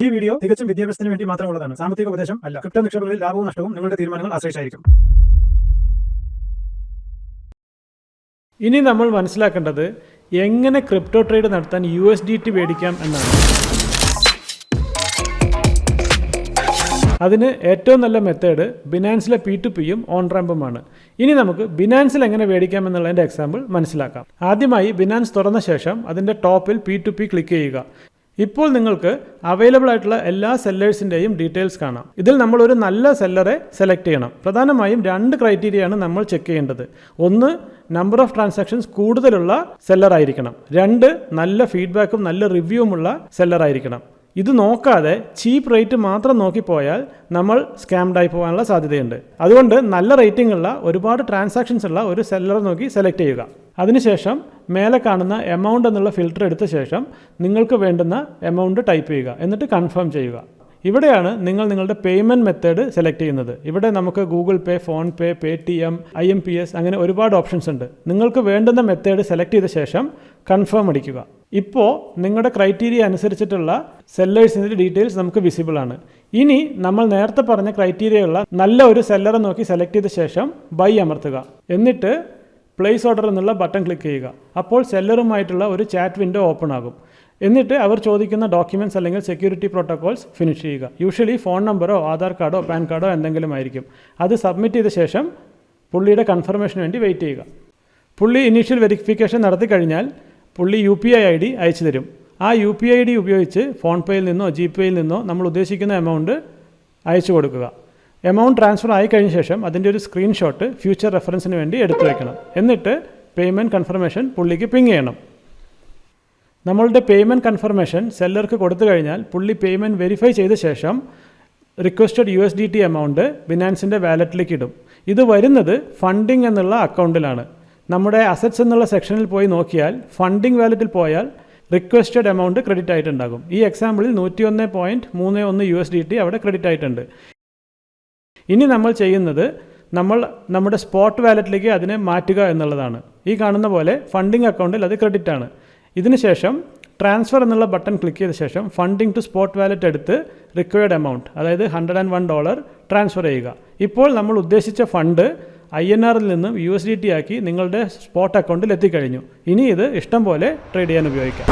ഈ വീഡിയോ തികച്ചും വിദ്യാഭ്യാസത്തിന് വേണ്ടി മാത്രമുള്ളതാണ്. സാമ്പത്തിക ഉപദേശം അല്ല. ക്രിപ്റ്റോ നിക്ഷേപങ്ങളിൽ ലാഭവും നഷ്ടവും നിങ്ങളുടെ തീരുമാനങ്ങൾ ആശ്രയിച്ചായിരിക്കും. ഇനി നമ്മൾ മനസ്സിലാക്കേണ്ടത് എങ്ങനെ ക്രിപ്റ്റോ ട്രേഡ് നടത്താൻ USDT മേടിക്കാം എന്നാണ്. അതിന് ഏറ്റവും നല്ല മെത്തേഡ് ബിനാൻസിലെ P2Pയും ഓൺ റാമ്പുമാണ്. ഇനി നമുക്ക് ബിനാൻസിൽ എങ്ങനെ മേടിക്കാം എന്നുള്ളതിൻ്റെ എക്സാമ്പിൾ മനസ്സിലാക്കാം. ആദ്യമായി ബിനാൻസ് തുറന്ന ശേഷം അതിൻ്റെ ടോപ്പിൽ P2P ക്ലിക്ക് ചെയ്യുക. ഇപ്പോൾ നിങ്ങൾക്ക് അവൈലബിൾ ആയിട്ടുള്ള എല്ലാ സെല്ലേഴ്സിൻ്റെയും ഡീറ്റെയിൽസ് കാണാം. ഇതിൽ നമ്മൾ ഒരു നല്ല സെല്ലറെ സെലക്ട് ചെയ്യണം. പ്രധാനമായും 2 ക്രൈറ്റീരിയയാണ് നമ്മൾ ചെക്ക് ചെയ്യേണ്ടത്. ഒന്ന്, നമ്പർ ഓഫ് ട്രാൻസാക്ഷൻസ് കൂടുതലുള്ള സെല്ലറായിരിക്കണം. 2, നല്ല ഫീഡ്ബാക്കും നല്ല റിവ്യൂവുമുള്ള സെല്ലറായിരിക്കണം. ഇത് നോക്കാതെ ചീപ്പ് റേറ്റ് മാത്രം നോക്കിപ്പോയാൽ നമ്മൾ സ്കാംഡായി പോകാനുള്ള സാധ്യതയുണ്ട്. അതുകൊണ്ട് നല്ല റേറ്റിംഗ് ഉള്ള ഒരുപാട് ട്രാൻസാക്ഷൻസ് ഉള്ള ഒരു സെല്ലറെ നോക്കി സെലക്ട് ചെയ്യുക. അതിനുശേഷം മേലെ കാണുന്ന എമൗണ്ട് എന്നുള്ള ഫിൽറ്റർ എടുത്ത ശേഷം നിങ്ങൾക്ക് വേണ്ടുന്ന എമൗണ്ട് ടൈപ്പ് ചെയ്യുക. എന്നിട്ട് കൺഫേം ചെയ്യുക. ഇവിടെയാണ് നിങ്ങൾ നിങ്ങളുടെ പേയ്മെൻറ്റ് മെത്തേഡ് സെലക്ട് ചെയ്യുന്നത്. ഇവിടെ നമുക്ക് ഗൂഗിൾ പേ, ഫോൺ പേ, Paytm, IMPS അങ്ങനെ ഒരുപാട് ഓപ്ഷൻസ് ഉണ്ട്. നിങ്ങൾക്ക് വേണ്ടുന്ന മെത്തേഡ് സെലക്ട് ചെയ്ത ശേഷം കൺഫേം അടിക്കുക. ഇപ്പോൾ നിങ്ങളുടെ ക്രൈറ്റീരിയ അനുസരിച്ചിട്ടുള്ള സെല്ലേഴ്സിൻ്റെ ഡീറ്റെയിൽസ് നമുക്ക് വിസിബിൾ ആണ്. ഇനി നമ്മൾ നേരത്തെ പറഞ്ഞ ക്രൈറ്റീരിയയുള്ള നല്ല ഒരു സെല്ലറെ നോക്കി സെലക്ട് ചെയ്ത ശേഷം ബൈ അമർത്തുക. എന്നിട്ട് പ്ലേസ് ഓർഡർ എന്നുള്ള ബട്ടൺ ക്ലിക്ക് ചെയ്യുക. അപ്പോൾ സെല്ലറുമായിട്ടുള്ള ഒരു ചാറ്റ് വിൻഡോ ഓപ്പൺ ആകും. എന്നിട്ട് അവർ ചോദിക്കുന്ന ഡോക്യുമെൻറ്റ്സ് അല്ലെങ്കിൽ സെക്യൂരിറ്റി പ്രോട്ടോകോൾസ് ഫിനിഷ് ചെയ്യുക. യൂഷ്വലി ഫോൺ നമ്പറോ ആധാർ കാർഡോ പാൻ കാർഡോ എന്തെങ്കിലും ആയിരിക്കും. അത് സബ്മിറ്റ് ചെയ്ത ശേഷം പുള്ളിയുടെ കൺഫർമേഷന് വേണ്ടി വെയിറ്റ് ചെയ്യുക. പുള്ളി ഇനീഷ്യൽ വെരിഫിക്കേഷൻ നടത്തി കഴിഞ്ഞാൽ പുള്ളി UPI ID അയച്ചു തരും. ആ UPI ID ഉപയോഗിച്ച് ഫോൺ പേയിൽ നിന്നോ GPayയിൽ നിന്നോ നമ്മൾ ഉദ്ദേശിക്കുന്ന എമൗണ്ട് അയച്ചു കൊടുക്കുക. എമൗണ്ട് ട്രാൻസ്ഫർ ആയി കഴിഞ്ഞ ശേഷം അതിൻ്റെ ഒരു സ്ക്രീൻഷോട്ട് ഫ്യൂച്ചർ റെഫറൻസിന് വേണ്ടി എടുത്തു വയ്ക്കണം. എന്നിട്ട് പേയ്മെൻറ്റ് കൺഫർമേഷൻ പുള്ളിക്ക് പിങ് ചെയ്യണം. നമ്മളുടെ പേയ്മെൻറ്റ് കൺഫർമേഷൻ സെല്ലർക്ക് കൊടുത്തു കഴിഞ്ഞാൽ പുള്ളി പേയ്മെൻറ്റ് വെരിഫൈ ചെയ്ത ശേഷം റിക്വസ്റ്റഡ് USDT എമൗണ്ട് ബിനാൻസിൻ്റെ വാലറ്റിലേക്ക് ഇടും. ഇത് വരുന്നത് ഫണ്ടിങ് എന്നുള്ള അക്കൗണ്ടിലാണ്. നമ്മുടെ അസറ്റ്സ് എന്നുള്ള സെക്ഷനിൽ പോയി നോക്കിയാൽ ഫണ്ടിങ് വാലറ്റിൽ പോയാൽ റിക്വസ്റ്റഡ് എമൗണ്ട് ക്രെഡിറ്റ് ആയിട്ടുണ്ടാകും. ഈ എക്സാമ്പിളിൽ 101.31 USDT അവിടെ ക്രെഡിറ്റ് ആയിട്ടുണ്ട്. ഇനി നമ്മൾ ചെയ്യുന്നത് നമ്മുടെ സ്പോട്ട് വാലറ്റിലേക്ക് അതിനെ മാറ്റുക എന്നുള്ളതാണ്. ഈ കാണുന്ന പോലെ ഫണ്ടിങ് അക്കൗണ്ടിൽ അത് ക്രെഡിറ്റ് ആണ്. ഇതിനുശേഷം ട്രാൻസ്ഫർ എന്നുള്ള ബട്ടൺ ക്ലിക്ക് ചെയ്ത ശേഷം ഫണ്ടിങ് ടു സ്പോട്ട് വാലറ്റ് എടുത്ത് റിക്വയർഡ് എമൗണ്ട് അതായത് $101 ട്രാൻസ്ഫർ ചെയ്യുക. ഇപ്പോൾ നമ്മൾ ഉദ്ദേശിച്ച ഫണ്ട് INRൽ നിന്നും USDT ആക്കി നിങ്ങളുടെ സ്പോട്ട് അക്കൗണ്ടിൽ എത്തിക്കഴിഞ്ഞു. ഇനി ഇത് ഇഷ്ടം പോലെ ട്രേഡ് ചെയ്യാൻ ഉപയോഗിക്കാം.